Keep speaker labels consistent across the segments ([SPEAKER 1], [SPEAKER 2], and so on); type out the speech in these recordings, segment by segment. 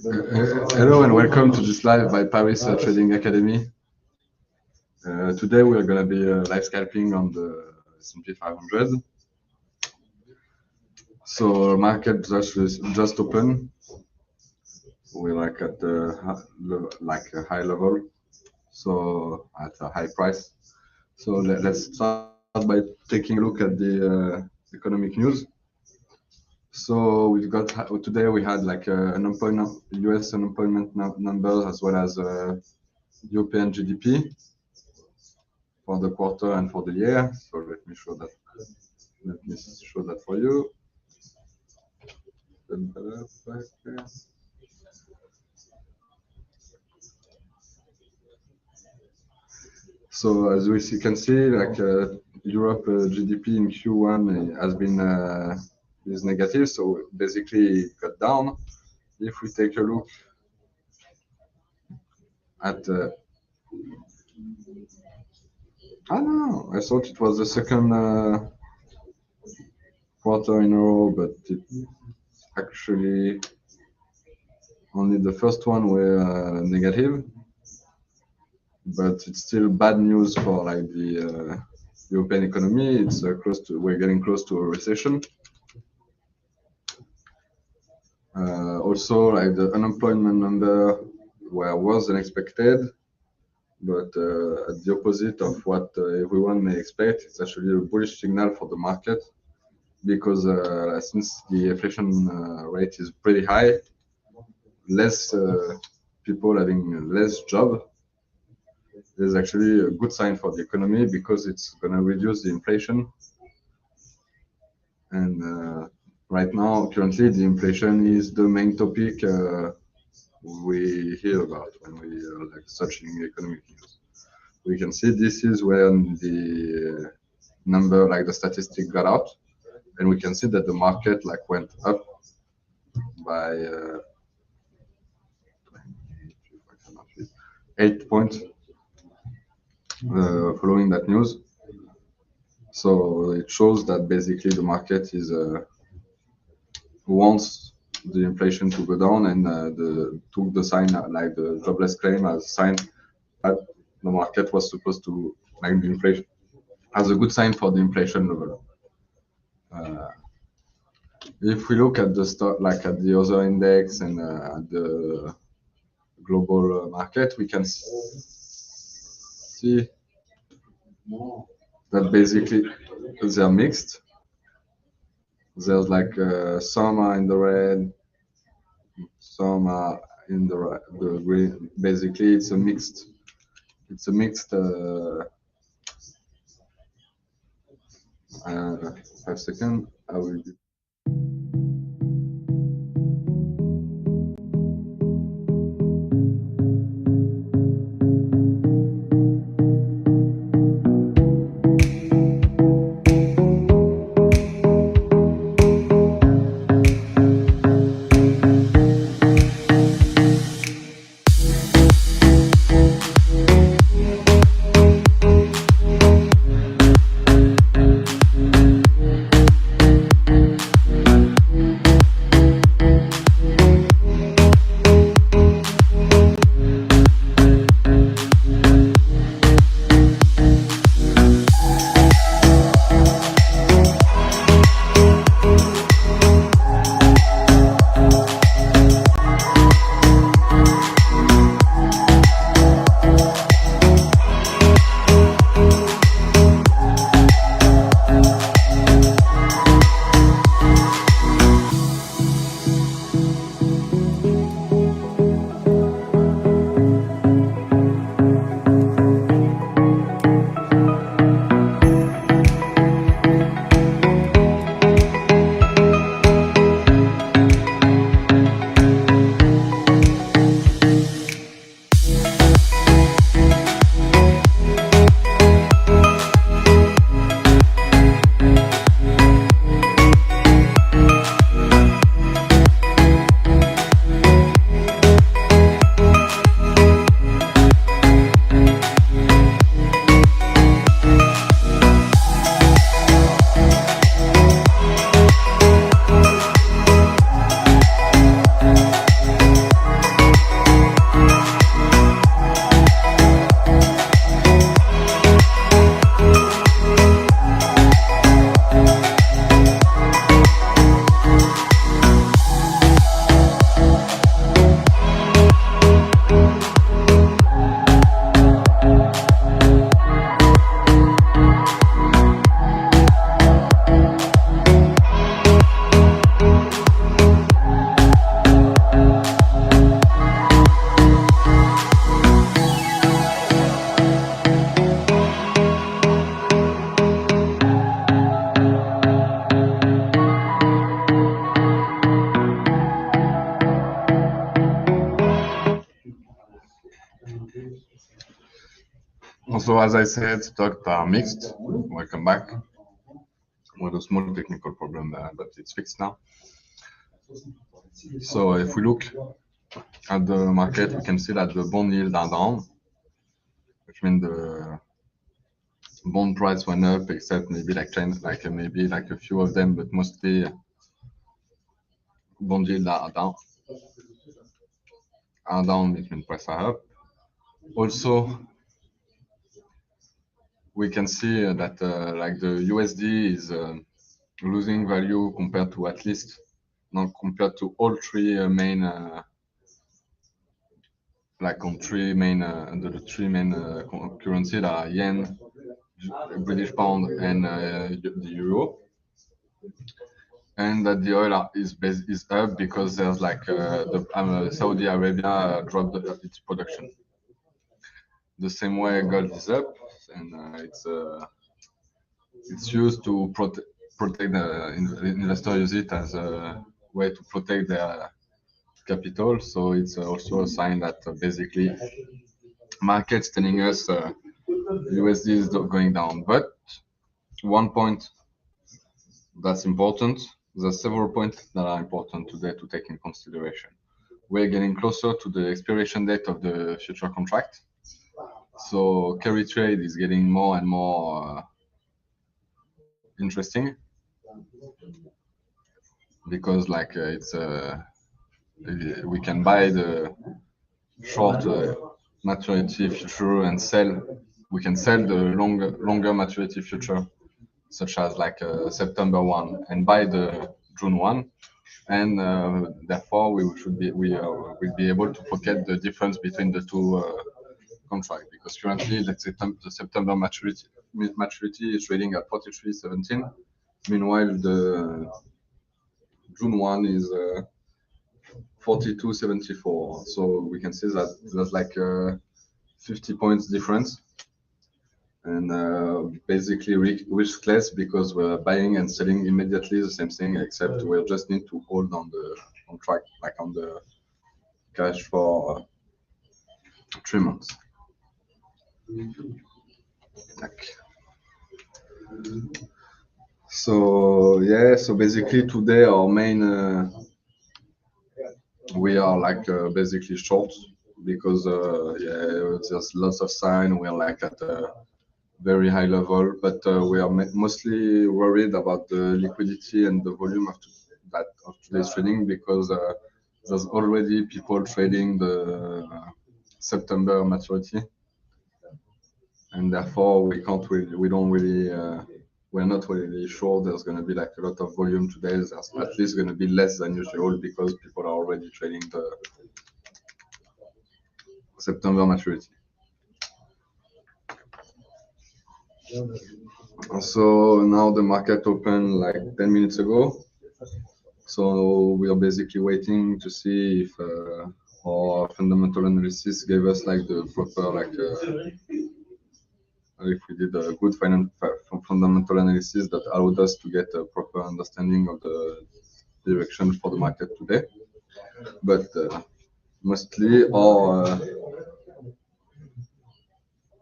[SPEAKER 1] Hello and welcome to this live by Paris Trading Academy. Today we are going to be live scalping on the S&P 500. So market just open. We're like at a high level, so at a high price. So let's start by taking a look at the economic news. So we've got today we had like US unemployment numbers as well as European GDP for the quarter and for the year. So let me show that. Let me show that for you. So as we can see, like Europe GDP in Q1 has been is negative. So basically it got down. If we take a look at no, I thought it was the second quarter in a row, but it actually only the first one were negative. But it's still bad news for like the European economy. It's we're getting close to a recession. Also, like the unemployment number were worse than expected, but at the opposite of what everyone may expect, it's actually a bullish signal for the market because since the inflation rate is pretty high, less people having less job is actually a good sign for the economy because it's going to reduce the inflation. And right now, currently, the inflation is the main topic we hear about when we are like searching economic news. We can see this is when the number, like the statistic, got out, and we can see that the market like went up by 8 points following that news. So it shows that basically the market is wants the inflation to go down and took the sign like the jobless claim as a sign that the market was supposed to like the inflation as a good sign for the inflation level. If we look at the stock, like at the other index and at the global market, we can see that basically they're mixed. There's like some are in the red, some are in the green. Basically, it's a mixed. It's a mixed. 5 seconds. I will. Also, as I said, stocks are mixed. Welcome back. With a small technical problem, but it's fixed now. So if we look at the market, we can see that the bond yield are down, which means the bond price went up, except maybe maybe like a few of them, but mostly bond yield are down. Which means price are up. Also, we can see that like the USD is losing value compared to at least not compared to all three main like on three main under the three main currency that are yen, British pound, and the euro, and that the oil is up because there's like Saudi Arabia dropped its production. The same way gold is up, and it's used to protect the investor use it as a way to protect their capital. So it's also a sign that basically markets telling us USD is going down. But one point that's important, there's several points that are important today to take in consideration. We're getting closer to the expiration date of the future contract. So carry trade is getting more and more interesting because like we can buy the short maturity future and sell. We can sell the longer maturity future, such as like September 1, and buy the June 1, and therefore we will be able to pocket the difference between the two contracts, because currently the September maturity is trading at 43.17. Meanwhile, the June 1 is 42.74. So we can see that there's like 50 points difference, and basically riskless because we're buying and selling immediately the same thing, except we just need to hold on the contract, like on the cash for 3 months. So yeah, so basically today our main we are like basically short because yeah, there's lots of sign. We're like at a very high level, but we are mostly worried about the liquidity and the volume of today's trading, because there's already people trading the September maturity, and therefore we're not really sure there's going to be like a lot of volume today. There's at least going to be less than usual because people are already trading the September maturity. So now the market opened like 10 minutes ago. So we are basically waiting to see if our fundamental analysis gave us like the proper if we did a good fundamental analysis that allowed us to get a proper understanding of the direction for the market today. But mostly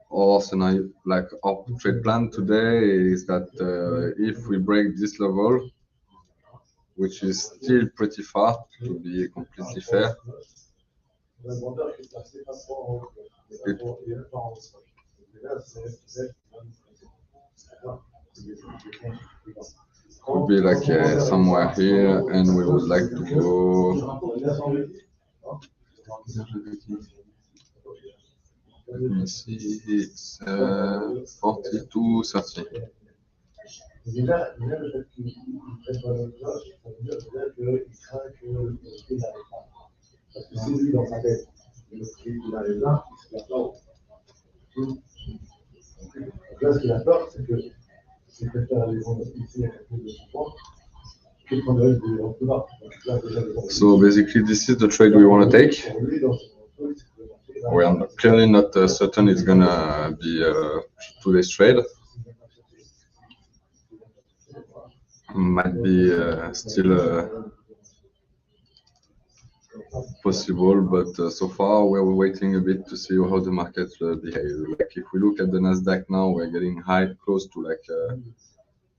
[SPEAKER 1] our scenario, like our trade plan today, is that if we break this level, which is still pretty far to be completely fair, it could be like somewhere here, and we would like to go. Let me see, it's 42.30. So basically, this is the trade we want to take. We are clearly not certain it's gonna be today's trade. Might be still possible, but so far we're waiting a bit to see how the market behave. Like if we look at the Nasdaq now, we're getting high, close to like a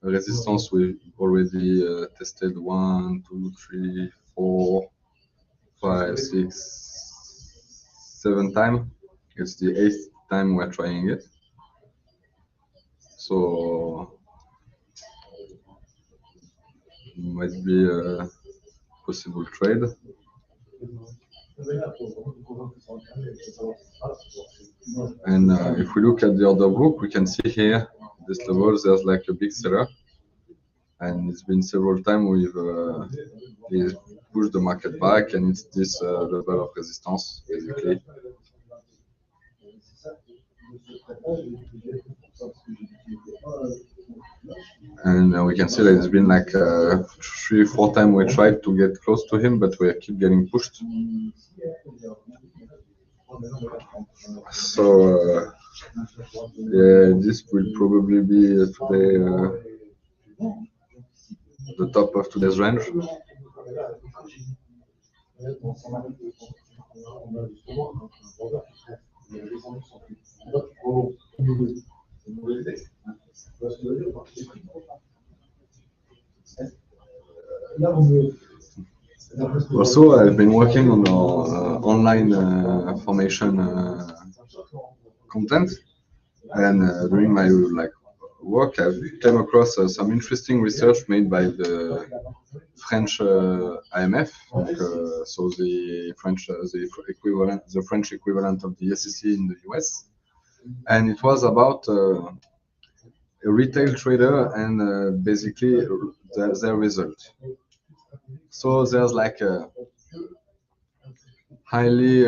[SPEAKER 1] resistance. We already tested 1, 2, 3, 4, 5, 6, 7 times. It's the 8th time we're trying it. So might be a possible trade. And if we look at the order book, we can see here this level. There's like a big seller, and it's been several times we've pushed the market back, and it's this level of resistance basically. And we can see that it's been like 3, 4 times we tried to get close to him, but we keep getting pushed. So yeah, this will probably be today the top of today's range. Also, I've been working on our online formation content, and during my work, I came across some interesting research made by the French IMF, so the French equivalent of the SEC in the US, and it was about a retail trader and basically their result. So there's like a highly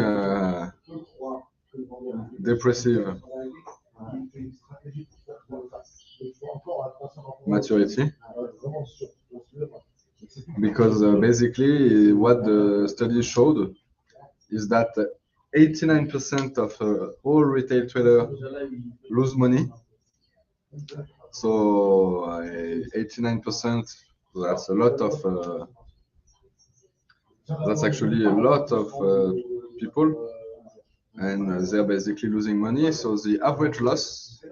[SPEAKER 1] depressive maturity, because basically what the study showed is that 89% of all retail traders lose money. So 89%, that's a lot of that's actually a lot of people, and they're basically losing money. So the average loss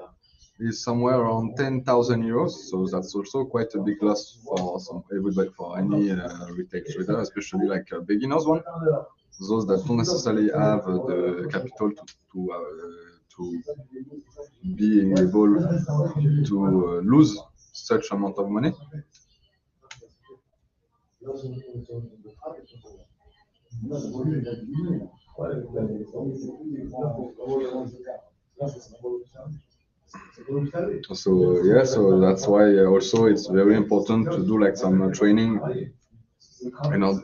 [SPEAKER 1] is somewhere around 10,000 euros. So that's also quite a big loss for everybody, for any retail trader, especially like a beginners one, those that don't necessarily have the capital to be able to lose such amount of money. So yeah, so that's why also it's very important to do like some training,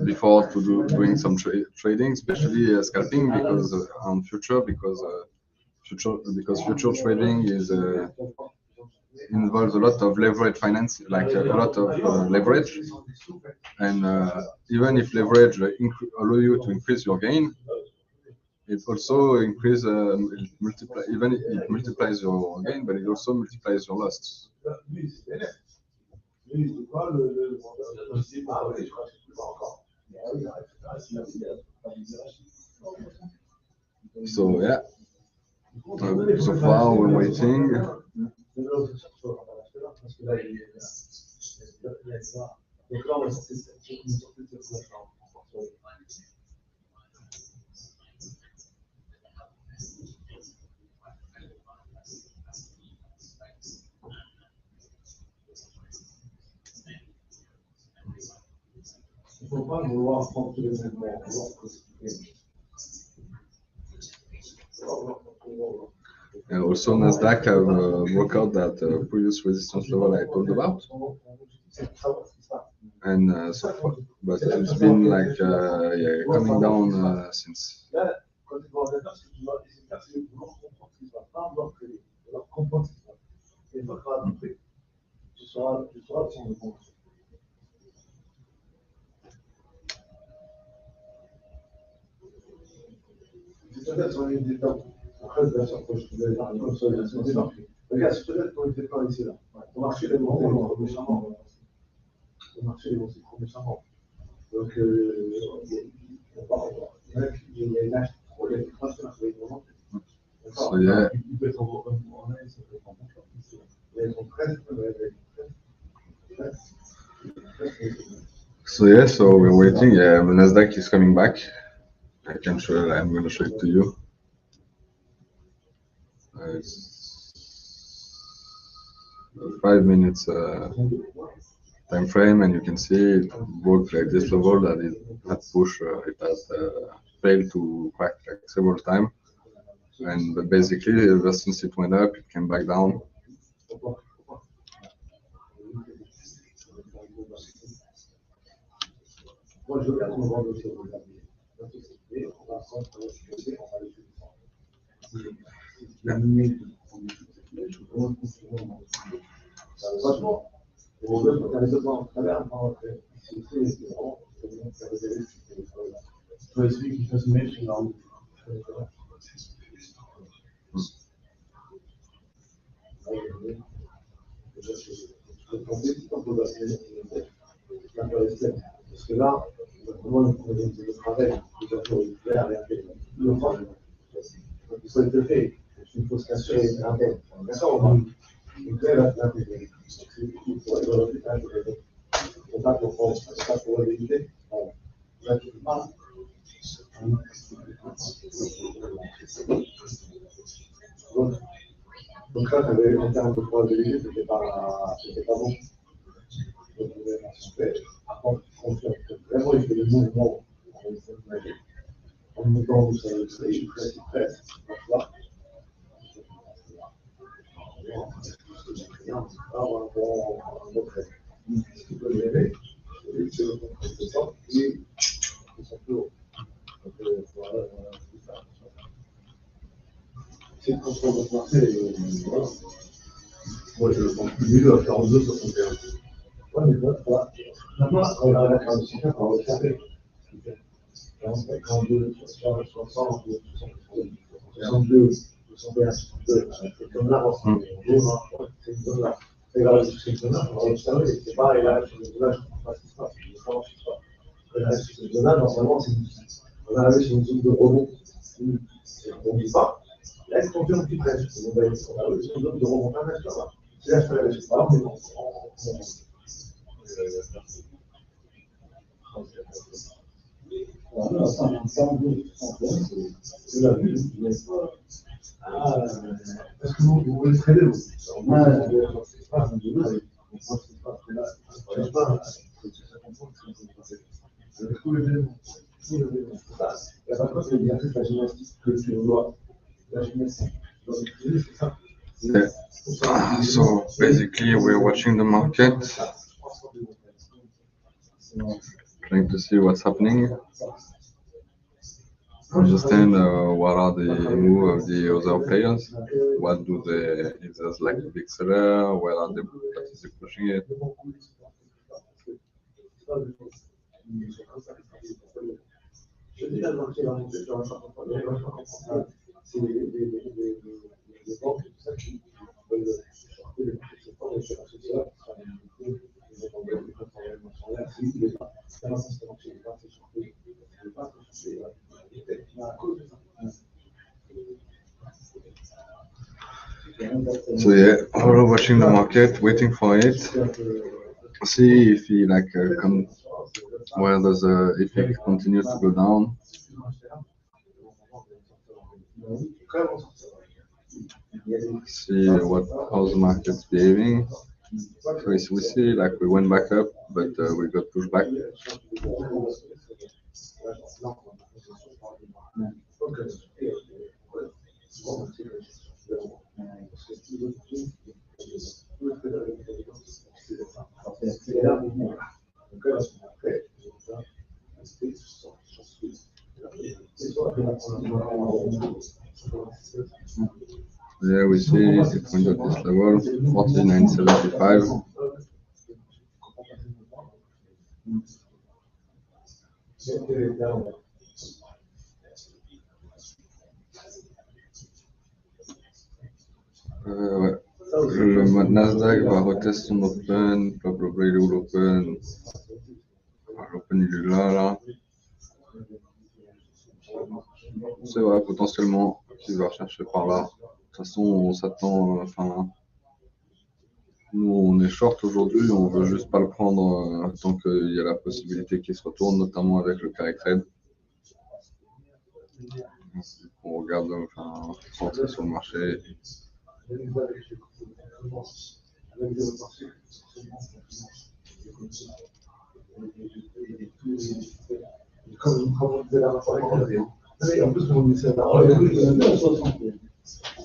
[SPEAKER 1] before doing some trading, especially scalping, because future trading is involves a lot of leverage finance, like a lot of leverage, and even if leverage allow you to increase your gain, it also increase even it multiplies your gain, but it also multiplies your loss. So yeah, so far we're waiting. Also, Nasdaq have broke out that previous resistance level I told about, and so far, but it's been like coming down since.
[SPEAKER 2] Regarde, je te laisse pour une fois ici là. Ton marché est bon, on va méchamment. Le marché est bon, c'est trop méchamment. Donc,
[SPEAKER 1] So yeah. So yeah, so we're waiting. Yeah, Nasdaq is coming back. I'm gonna show it to you. It's 5 minutes time frame, and you can see it broke like this level that it had push. It has failed to crack like several times, and but basically ever since it went up, it came back down. Yeah. So basically, we're watching the market, trying to see what's happening, understand what are the move of the other players, what do they, if there's like a big seller, where are they, what is they pushing it. So yeah, we're watching the market, waiting for it, see if he like come, where does if it continues to go down. See what how the market's behaving. So we see like we went back up, but we got pushed back. There we see it went at this level, 49.75. Ouais. Le Nasdaq va retester son open, blablabla, il est où l'open? Ah, l'open il est là, là. C'est vrai, potentiellement, qu'il va rechercher par là. De toute façon, on s'attend, enfin, nous, on est short aujourd'hui, on veut juste pas le prendre tant qu'il y a la possibilité qu'il se retourne, notamment avec le carry trade. On regarde, enfin, rentrer sur le marché.
[SPEAKER 2] Comme on disait la dernière fois, en plus, on disait la dernière fois,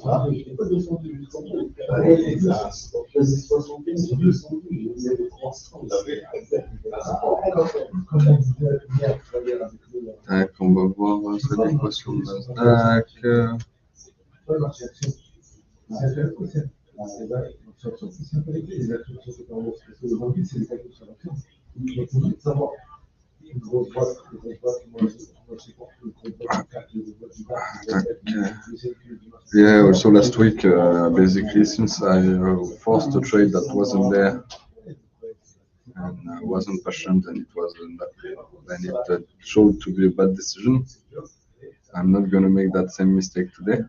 [SPEAKER 2] ah, je n'ai pas descendu jusqu'en bout. Donc, il y a des 75, j'ai descendu, il y a des 300.
[SPEAKER 1] Tac, on va voir ça dit quoi sur le Nasdaq. Yeah, also last week, basically, since I forced a trade that wasn't there and wasn't patient, and it wasn't, and it showed to be a bad decision, I'm not gonna make that same mistake today.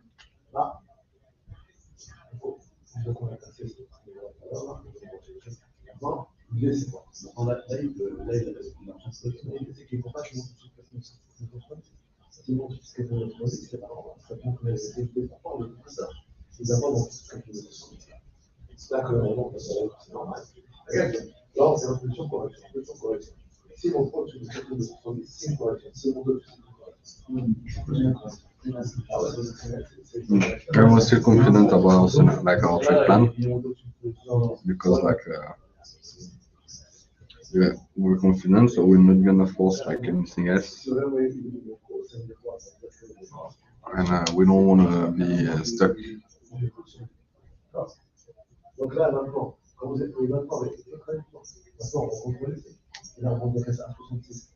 [SPEAKER 1] I'm still confident about like our trade plan because like yeah, we're confident, so we're not gonna force like anything else, and we don't want to be stuck.
[SPEAKER 2] Donc là, maintenant, quand vous êtes maintenant avec maintenant, on contrôle, il a remonté à 66.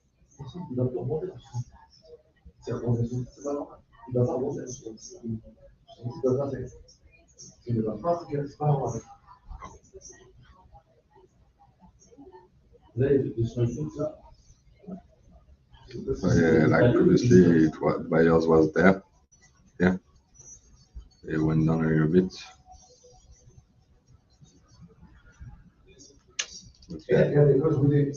[SPEAKER 2] Il va plus remonter à 66. C'est remonté, c'est pas normal. Il va pas remonter à 66. Il va pas faire. Il ne va pas faire, c'est pas normal. Là, il y a des solutions, ça.
[SPEAKER 1] So yeah, like previously, it was buyers was there, yeah. It went down a little bit.
[SPEAKER 2] Regardez, quand je vous dis,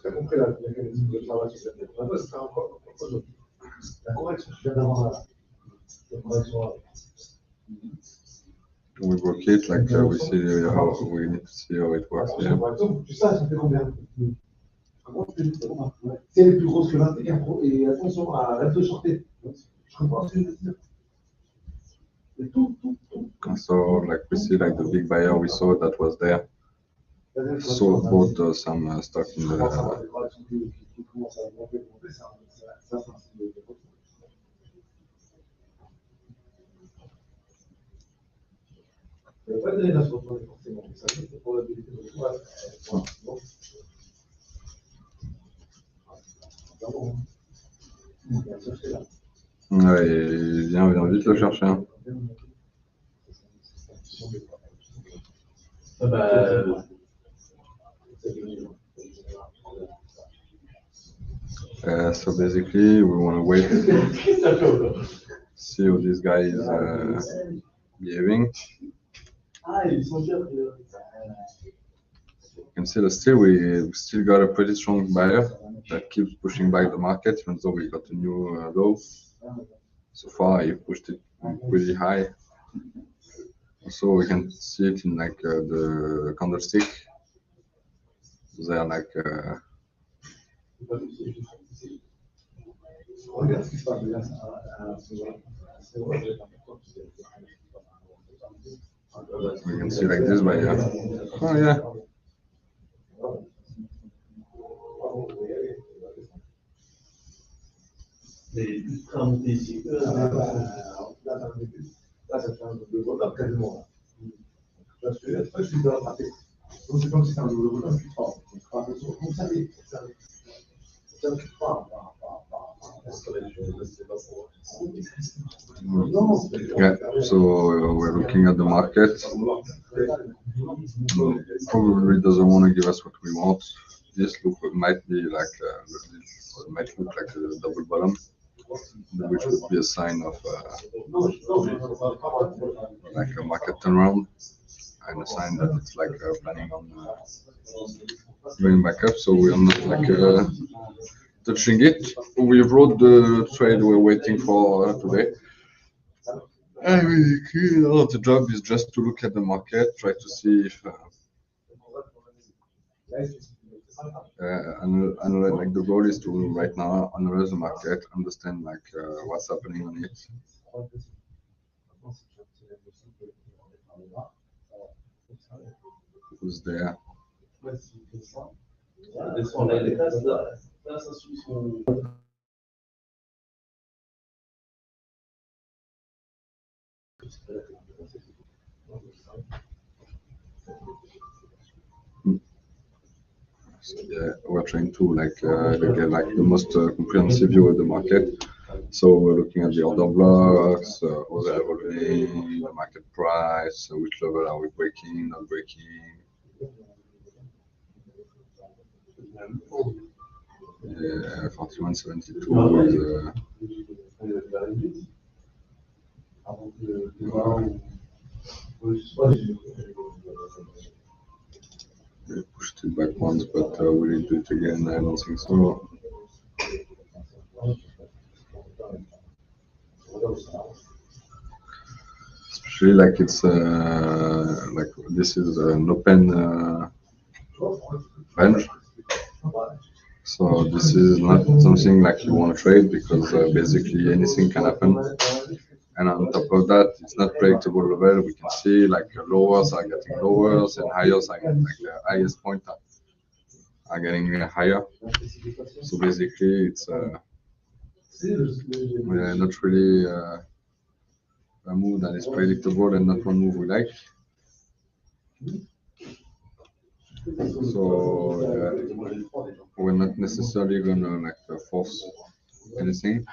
[SPEAKER 2] tu as compris la mécanisme de travail sur cette tête. Maintenant, c'est encore autre chose. La correction, je viens d'avoir la correction.
[SPEAKER 1] We work it like we see how we need to see how it works. Yeah.
[SPEAKER 2] Par exemple, tu sais, ça fait combien? C'est les plus grosses que 21 et attention à la 2 shortée. Je comprends ce que je veux dire. Et tout.
[SPEAKER 1] And so like we see like the big buyer we saw that was there. So bought some stock in the. Ouais, viens vite le chercher. Hein. So basically, we want to wait, see how this guy is behaving. You can see that still we still got a pretty strong buyer that keeps pushing back the market, even though we got a new low. So far, he pushed it pretty high. So we can see it in like the candlestick. They are like. We can see like this, but yeah. Oh yeah. Yeah, so we're looking at the market. Probably doesn't want to give us what we want. This look might be like might look like a double bottom. which would be a sign of like a market turnaround and a sign that it's like planning on going back up. So we are not like touching it. We wrote the trade we're waiting for today. And the job is just to look at the market, try to see if like the goal is to right now analyze the market, understand like what's happening on it, who's there. So, yeah, we're trying to like get like the most comprehensive view of the market. So we're looking at the order blocks, how they're evolving, the market price, which level are we breaking, not breaking. 41.72 they pushed it back once, but will it do it again? I don't think so. Especially like it's like this is an open range. So this is not something like you want to trade because basically anything can happen. And on top of that, it's not predictable level. We can see like lowers are getting lower and highs are getting, like the highest point are getting higher. So basically, it's not really a move that is predictable and not one move we like. So we're not necessarily gonna like force anything.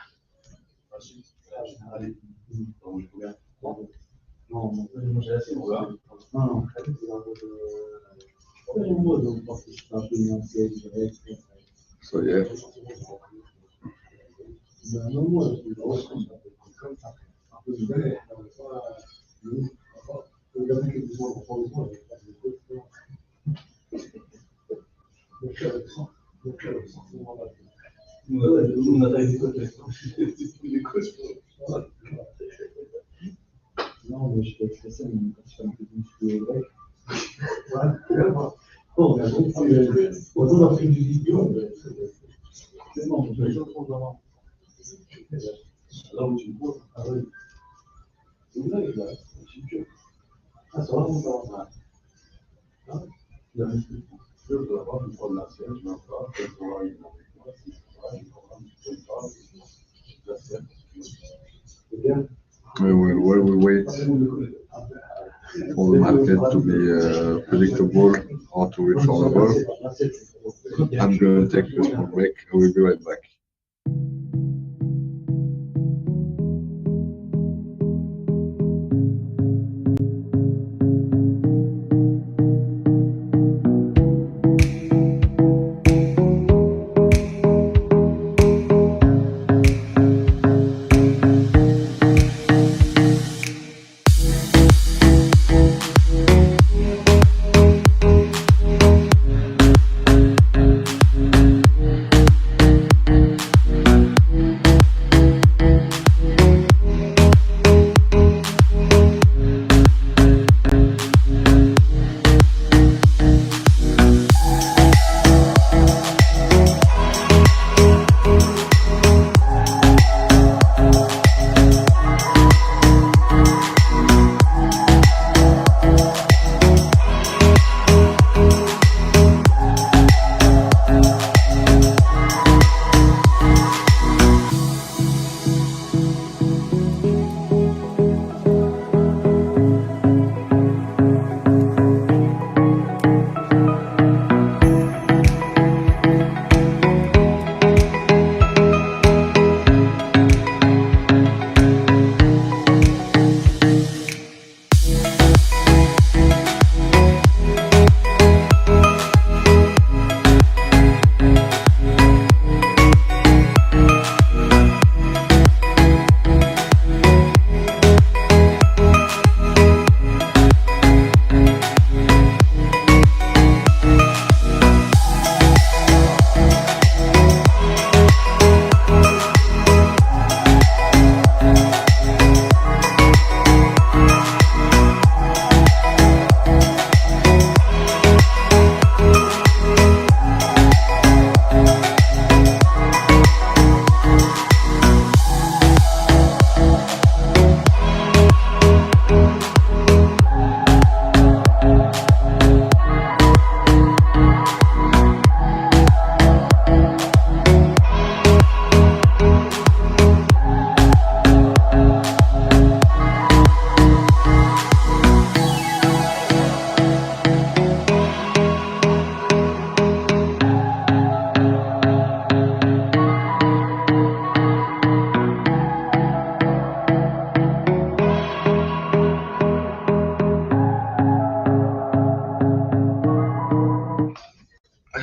[SPEAKER 1] So yeah.
[SPEAKER 2] Non, mais je peux être stressé, mais quand tu fais un peu de muscu avec. Ouais, bon, on a beaucoup. Autant d'avoir fait du vidéo, c'est bon, je vais toujours voir. Là où tu cours, ah oui. C'est vrai, là, je suis ah, c'est vraiment ça. Ah, il y a un truc. Je veux avoir une fois de la scène, je m'en parle, je vais voir une fois, si je vois, je comprends, la scène. C'est bien.
[SPEAKER 1] While we wait for the market to be predictable or to reach our level, I'm going to take a small break. I will be right back.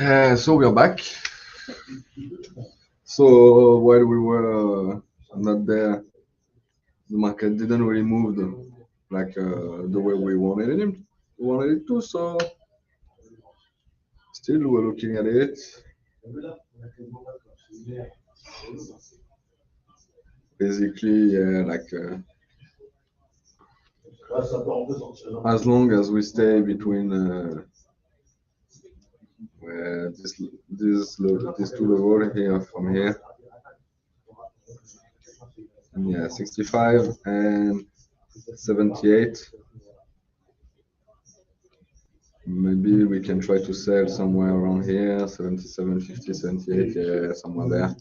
[SPEAKER 1] So we are back. So while we were not there, the market didn't really move the way we wanted it to. So still we're looking at it. Basically, yeah, as long as we stay between this two level here from here, yeah, 65 and 78. Maybe we can try to sell somewhere around here, 77, 50, 78, yeah, somewhere there.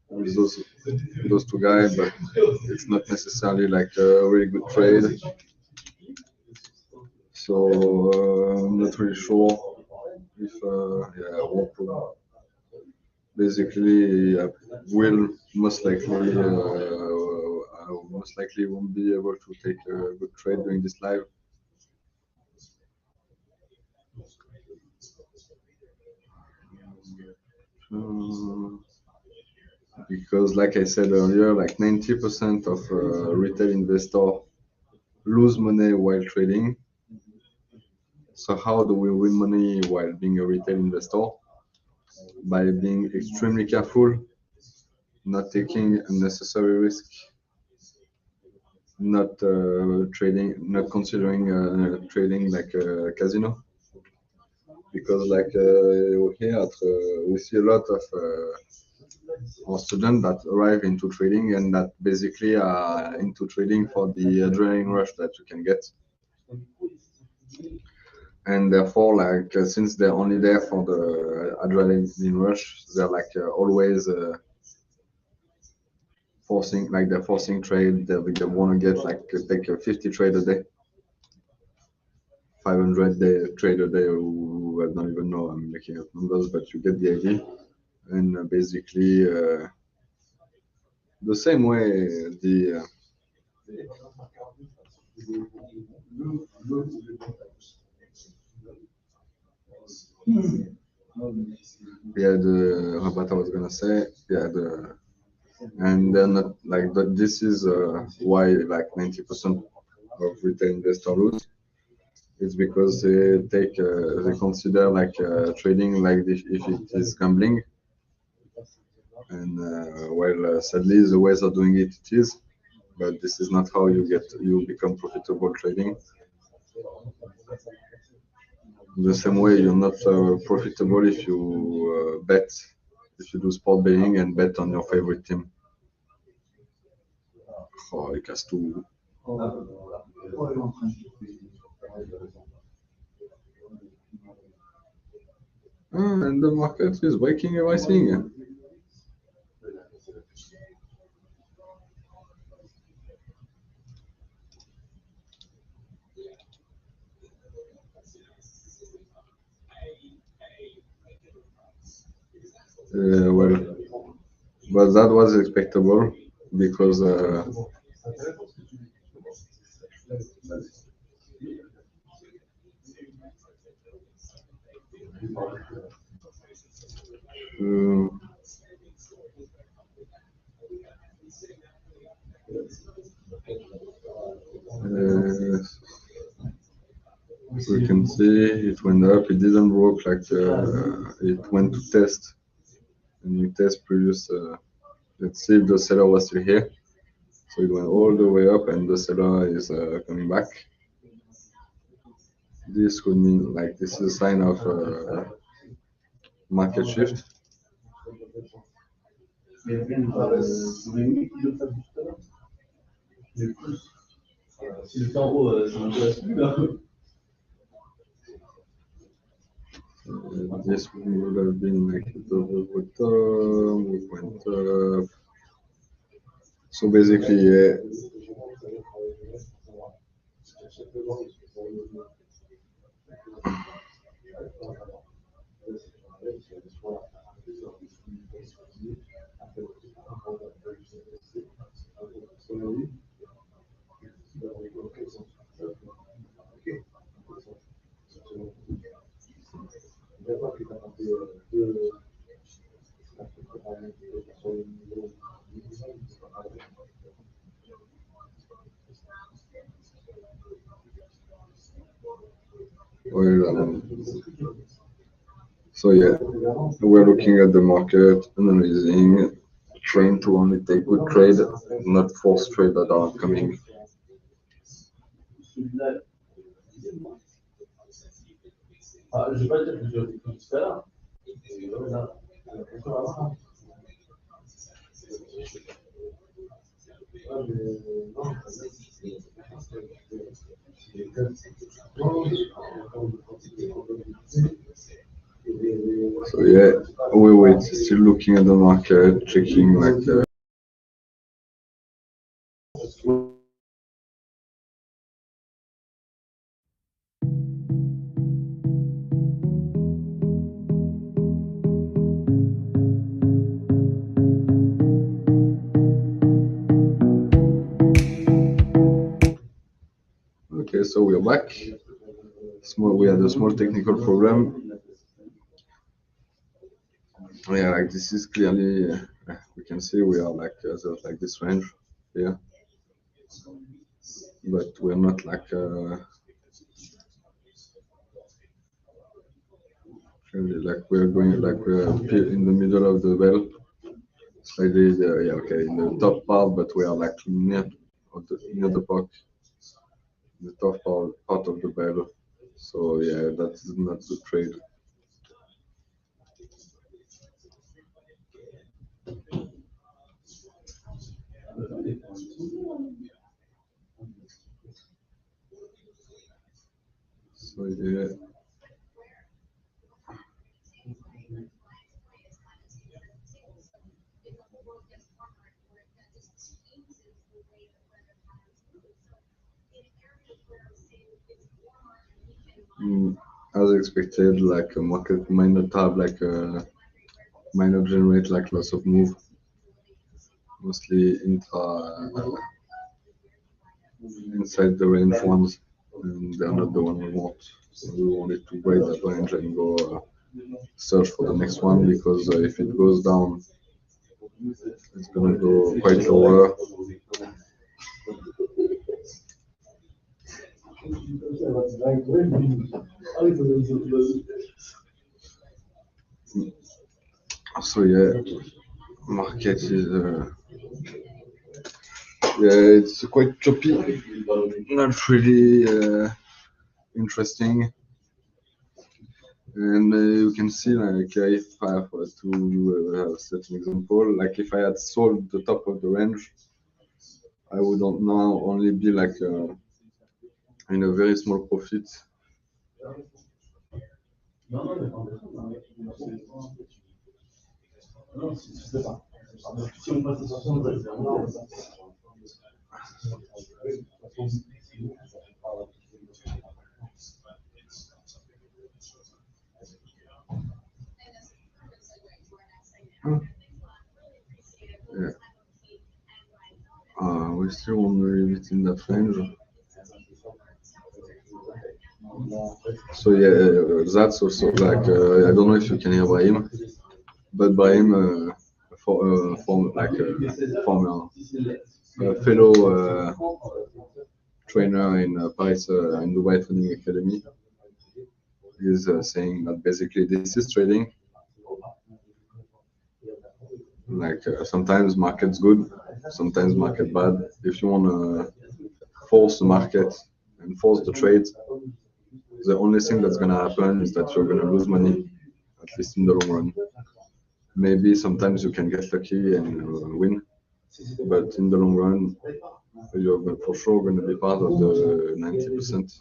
[SPEAKER 1] With those two guys, but it's not necessarily like a really good trade. So I'm not really sure if yeah, basically will most likely won't be able to take a good trade during this live. Because like I said earlier, like 90% of retail investor lose money while trading. So how do we win money while being a retail investor? By being extremely careful, not taking unnecessary risk, not considering trading like a casino. Because here we see a lot of our students that arrive into trading and that basically are into trading for the adrenaline rush that you can get. And therefore, since they're only there for the adrenaline rush, they're always they're forcing trade. They want to get take a 50 trade a day, 500 trade a day. I don't even know. I'm making up numbers, but you get the idea. And basically, the same way what I was gonna say, and they're not like that. This is why 90% of retail investors lose. It's because they consider trading if it is gambling, and sadly the ways of doing it is, but this is not how you become profitable trading. The same way you're not profitable if you if you do sport betting and bet on your favorite team. Oh, il casse tout. And the market is breaking everything. Well, but that was expectable because uh, we can see it went up. It didn't work it went to test and we test previous. Let's see if the seller was still here. So it went all the way up and the seller is coming back. This could mean this is a sign of market shift. This would have been the bottom, we went up. So basically, yeah. So yeah, we're looking at the market, analyzing, trying to only take good trade, not force trade that are coming.
[SPEAKER 2] Je vais pas dire que je vais tout faire. Là,
[SPEAKER 1] So yeah, we wait, still looking at the market, checking like okay, so we're back. We had a small technical problem. Yeah, like this is clearly we can see we are like there's like this range here, but we're not like really like we're going like we're in the middle of the bell, slightly yeah, okay, in the top part, but we are like near the puck, the top part of the bell. So yeah, that's not the trade. So yeah. As expected, like a market might not have like might not generate like lots of move, mostly inside the range ones, and they're not the one we want. So we wanted to break that range and go search for the next one because if it goes down, it's gonna go quite lower. So yeah, market is yeah, it's quite choppy, not really interesting. And you can see like if I have to set an example, like if I had sold the top of the range, I would now only be like in a very small profit. Yeah. We still want to leave it in that range. So yeah, that's also like I don't know if you can hear Brahim, but Brahim former fellow trainer in Paris in Dubai Training Academy is saying that basically this is trading. Like sometimes market's good, sometimes market bad. If you want to force the market and force the trade, the only thing that's gonna happen is that you're gonna lose money, at least in the long run. Maybe sometimes you can get lucky and win, but in the long run, you're for sure going to be part of the 90%.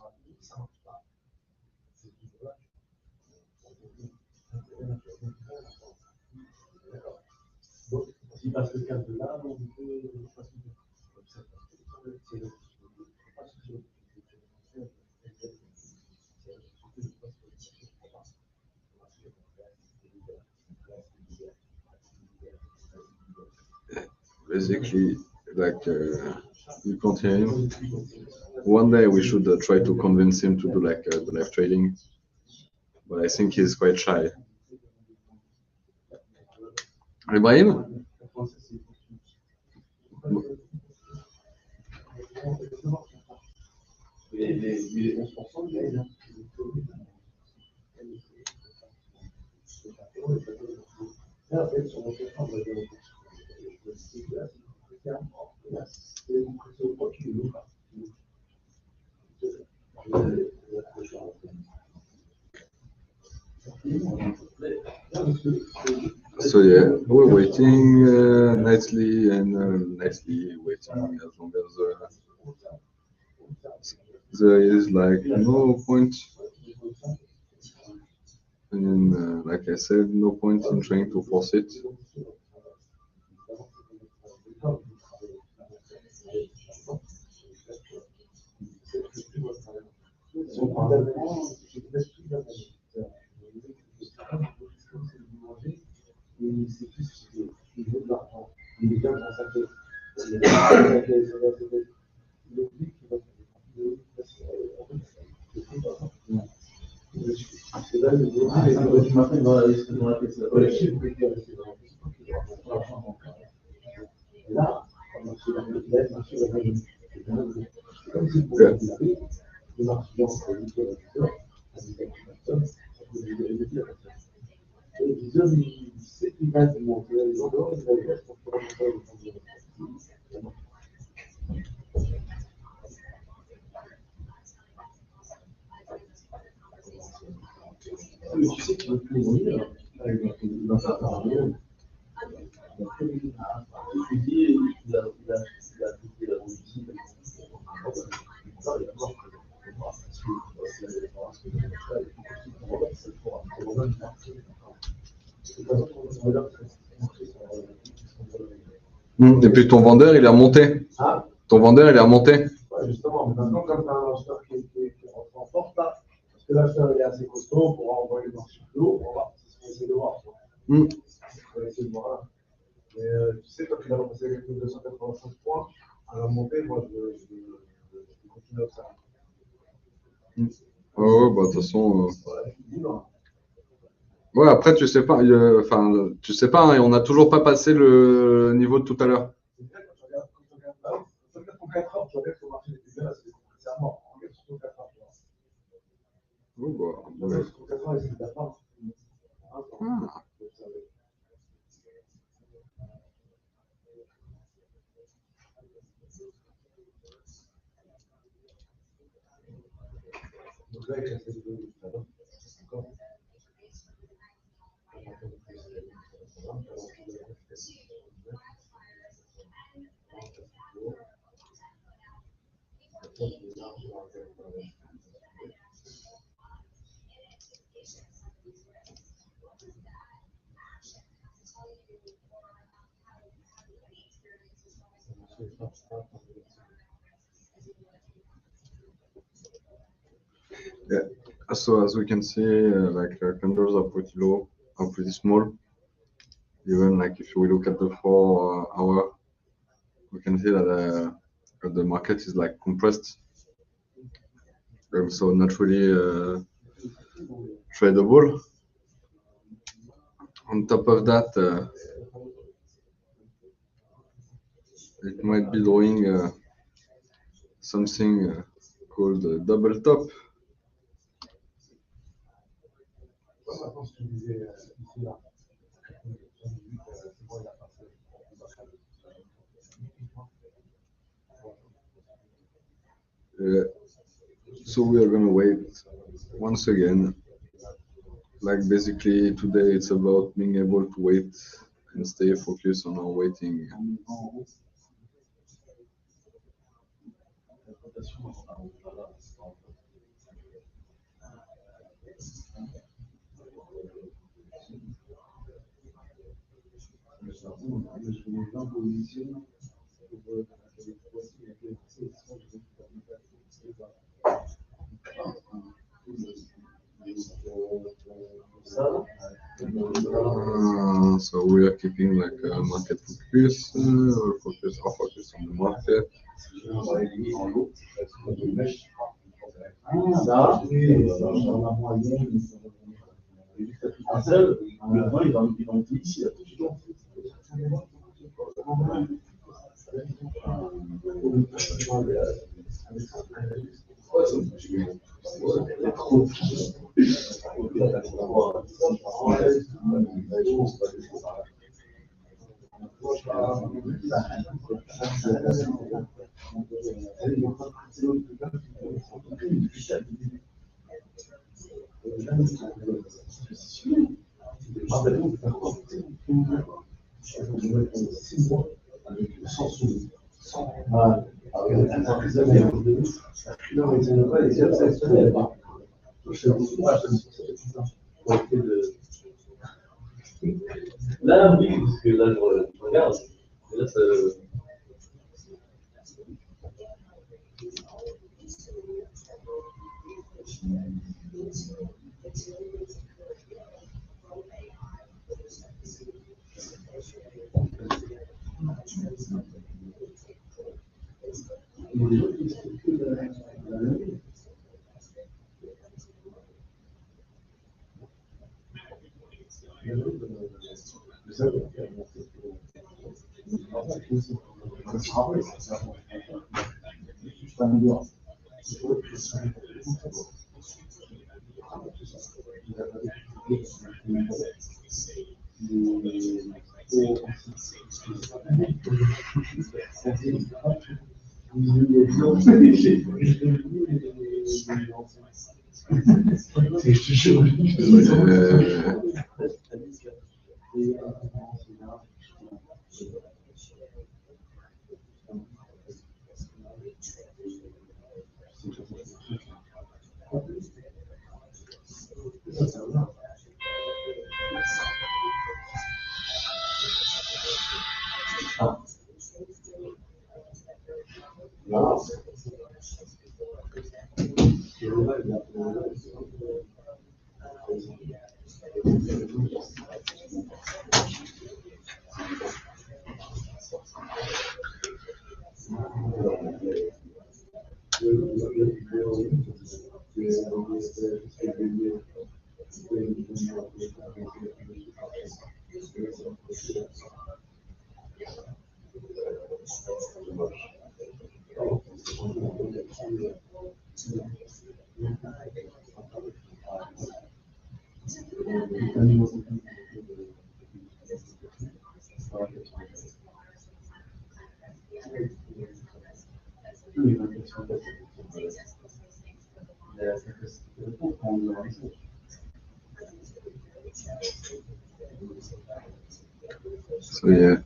[SPEAKER 1] Basically, like you can't hear him. One day we should try to convince him to do like the live trading, but I think he's quite shy. Ibrahim?
[SPEAKER 2] les 11% de gain. Là, en fait, sur mon contrat, on va dire c'est une pression pas qui nous pas.
[SPEAKER 1] So yeah, we're waiting nicely and nicely waiting as long as there is like no point. And then, like I said, no point in trying to force it.
[SPEAKER 2] Tu sais qu'il veut plus mourir. Il va faire un million. Tu dis, il a appliqué la musique.
[SPEAKER 1] Et puis ton vendeur, il est remonté.
[SPEAKER 2] Ah,
[SPEAKER 1] Ton vendeur, il est remonté.
[SPEAKER 2] ouais, justement, mais maintenant, comme tu as un acheteur qui rentre en force, là, parce que l'acheteur il est assez costaud pour envoyer le marché plus haut, on va essayer de voir.
[SPEAKER 1] Mm.
[SPEAKER 2] On va essayer de voir là. Mais tu sais, quand il a repassé avec les 285 points, à la montée, moi, je continue à observer.
[SPEAKER 1] Ouais, bah de toute façon.
[SPEAKER 2] Ouais, libre.
[SPEAKER 1] Ouais, après, tu sais pas. Enfin, tu sais pas, hein, et on n'a toujours pas passé le niveau de tout à l'heure.
[SPEAKER 2] C'est vrai, quand tu regardes là, quand tu regardes ton 4 heures, tu regardes que le marché était bien là, c'est sincèrement. Regarde sur ton 4 heures.
[SPEAKER 1] Oh, bah, ouais.
[SPEAKER 2] Regarde sur ton 4 heures, et c'est ta fin.
[SPEAKER 1] Ah.
[SPEAKER 2] Donc là, il reste des données tout à l'heure. D'accord.
[SPEAKER 1] Yeah. So as we can see, like candles are pretty low, are pretty small. Even like if we look at the 4 hour, we can see that the market is like compressed, so not really tradable. On top of that, it might be drawing something called double top.
[SPEAKER 2] Maintenant, ce que tu disais ici, là, c'est bon, il a passé.
[SPEAKER 1] So we are gonna wait once again. Like basically today, it's about being able to wait and stay focused on our waiting. So we are keeping like a market focus, or focus on the market.
[SPEAKER 2] Ça, dans la moyenne, un seul, le vent, il va monter ici, là, tout de suite. Là, oui, parce que là, je regarde. Et là, ça...
[SPEAKER 1] So yeah,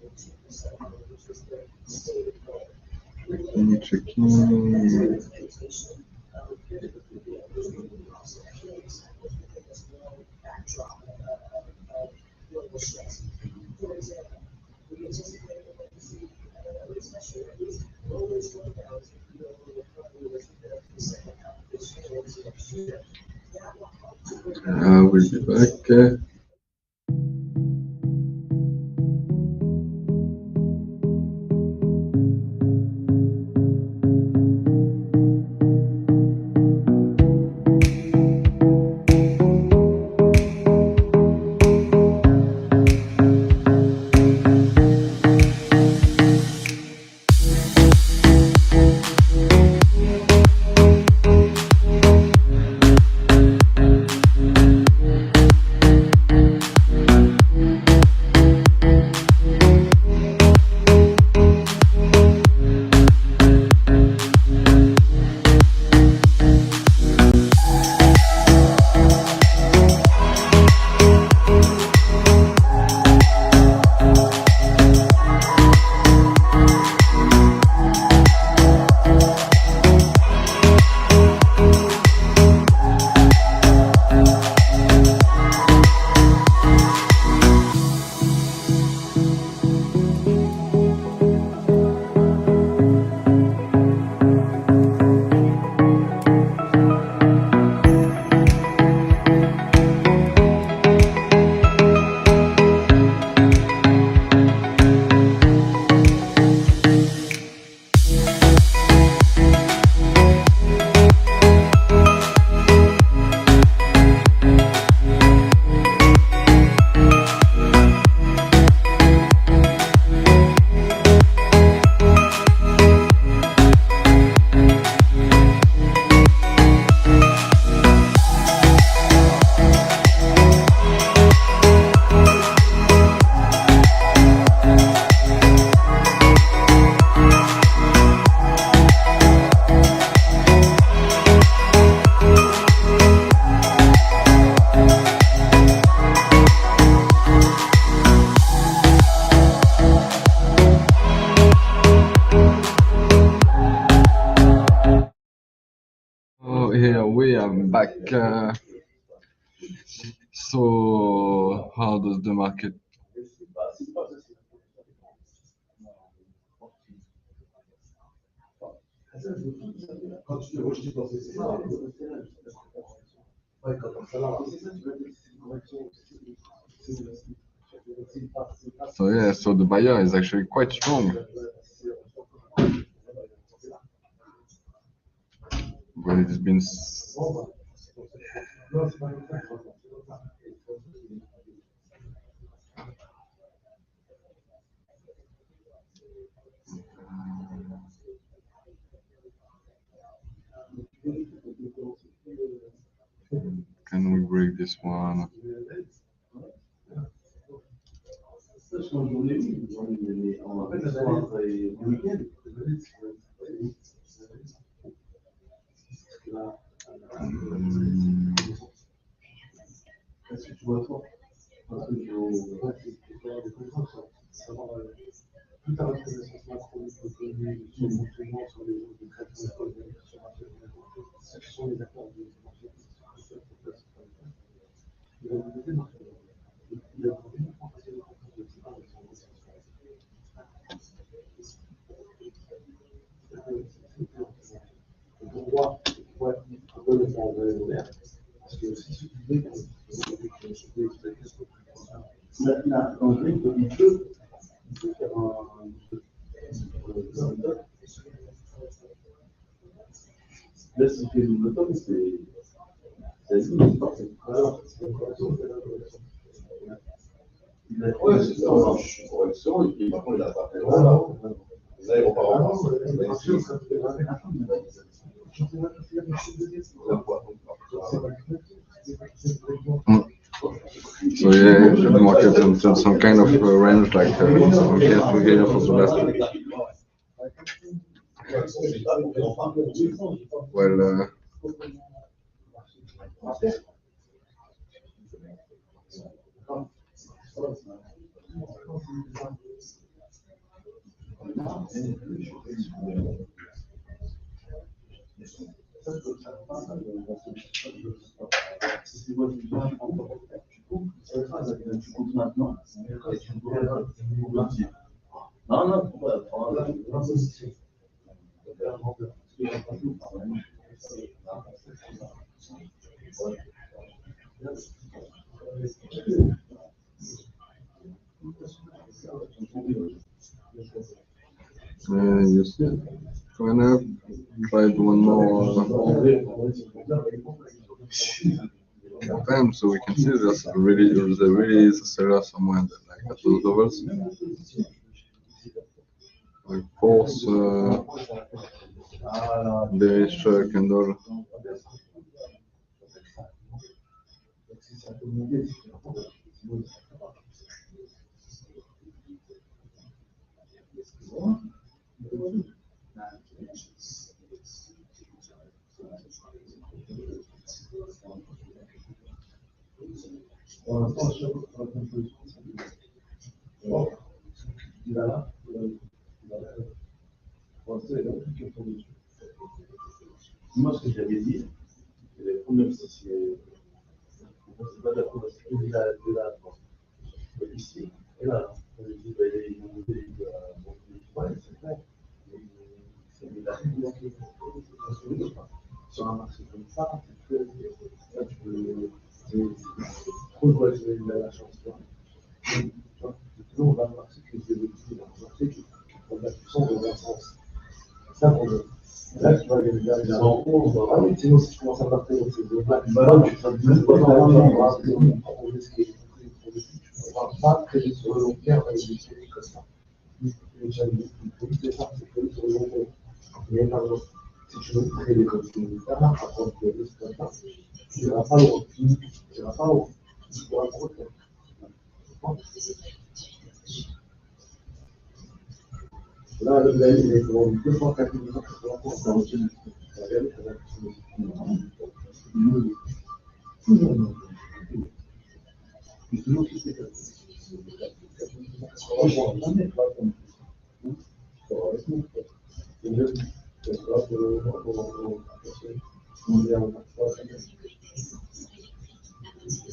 [SPEAKER 1] checking. We'll be back. like, so how does the market?
[SPEAKER 2] Quand tu te rejetais dans ces scénarios, ouais, quand ça va, c'est ça, tu vas dire, c'est une correction,
[SPEAKER 1] So yeah, so the buyer is actually quite strong. But it's been can we break this one?
[SPEAKER 2] Est-ce que tu vois toi? Parce que toute la reconnaissance macroéconomique sur le fonctionnement, sur les autres traitements économiques, sur la ce sont les acteurs du marché. Il a demandé une augmentation de pour moi, un peu le temps de l'air, parce que si ce qui fait que là, en vrai, il peut faire un. Là, si tu fais double top, c'est. Alors, c'est une correction, c'est la correction. Ouais, c'est ça, on marche une correction, et puis maintenant, il a pas fait loin, là. Là, il repart en
[SPEAKER 1] So yeah, the market in some kind of range, like from here to here for the last week. Well,
[SPEAKER 2] tu coupes maintenant. Non, non, pourquoi?
[SPEAKER 1] you see, kind of tried one more time, so we can see there really is a seller somewhere that, like at those levels. Like force bearish candle.
[SPEAKER 2] Moi, ce que j'avais dit, c'est les premiers, c'est pas de la progression de la ici. Et là, on dit, il y a une montée de ouais, c'est vrai. C'est de la sur un marché comme ça, tu peux trop jouer la chance. Toujours, on va marcher que c'est le marché qui a la puissance de bon sens. Ça, pour le. Là, tu vas gagner la rencontre. Ah oui, sinon, si tu commences à partir dans ces deux-là, tu vas tu ne pas traiter sur le long terme avec des séries comme ça. C'est ça, c'est que sur le long terme. Mais par exemple, si tu veux traiter comme ça marche, à prendre des risques comme ça, tu n'iras pas loin. Tu n'iras pas loin. Tu pourras te refaire. Là, le gars, il est vendu 204 millions pour la retenue. Toujours non. Toujours qui c'est comme ça.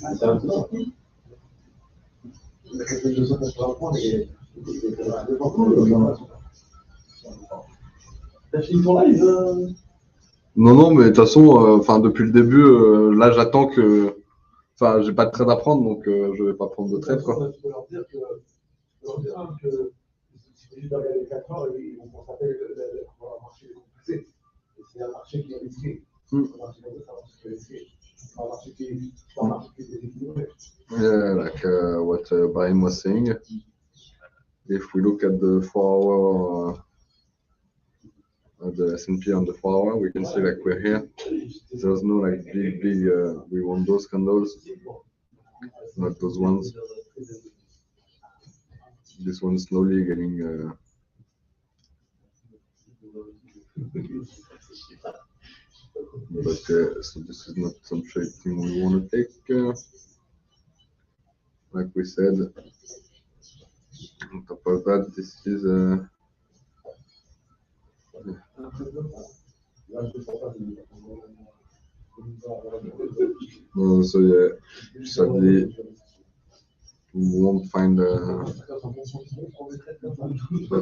[SPEAKER 2] C'est un peu ça. Il y a quelques choses qu'on peut apprendre et t'as fini ton live
[SPEAKER 1] Non, non, mais de toute façon, enfin depuis le début, là j'attends que. Enfin, j'ai pas de trade à prendre, donc je vais pas prendre de trade, quoi.
[SPEAKER 2] Tu peux leur dire que si tu regardes les 4 heures, ils vont constater le marché est complexe. Et c'est un marché qui est risqué. Un marché qui est risqué. Un marché qui est déséquilibré.
[SPEAKER 1] Yeah, like what Brian was saying. If we look at the 4 hour, the S&P on the 4 hour, we can see like we're here. There's no like big, we want those candles, not those ones. This one's slowly getting. But so this is not some thing we want to take. Like we said, on top of that, this is so yeah, sadly we won't find the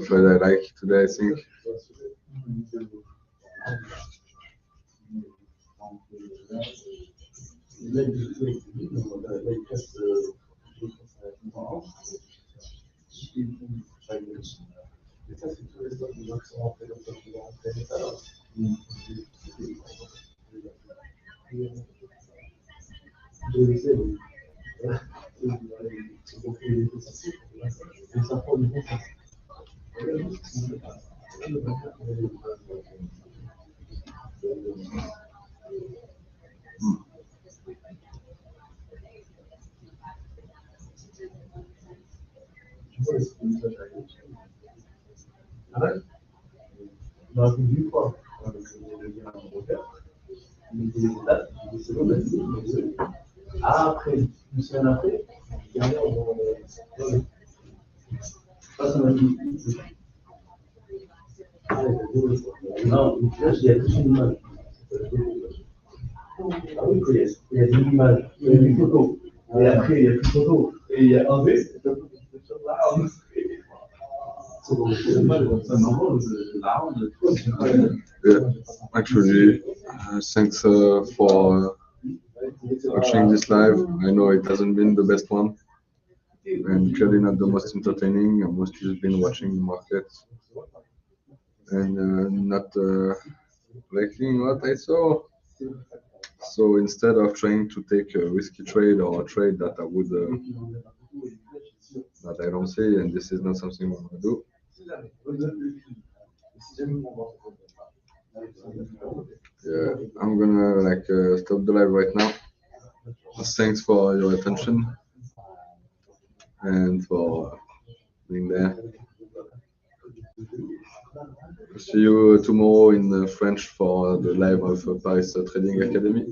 [SPEAKER 1] trade I like today, I think.
[SPEAKER 2] Après, une semaine après, derrière, non, il y a plus une image. Ah oui, il y a une image, il y a une photo. Et après, il y a plus de photo. Et il y a un V.
[SPEAKER 1] Yeah, actually, thanks for watching this live. I know it hasn't been the best one, and clearly not the most entertaining. I've mostly just been watching the market and not liking what I saw. So instead of trying to take a risky trade or a trade that I would that I don't see, and this is not something I want to do. Yeah, I'm gonna like stop the live right now. Thanks for your attention and for being there. See you tomorrow in French for the live of Paris Trading Academy.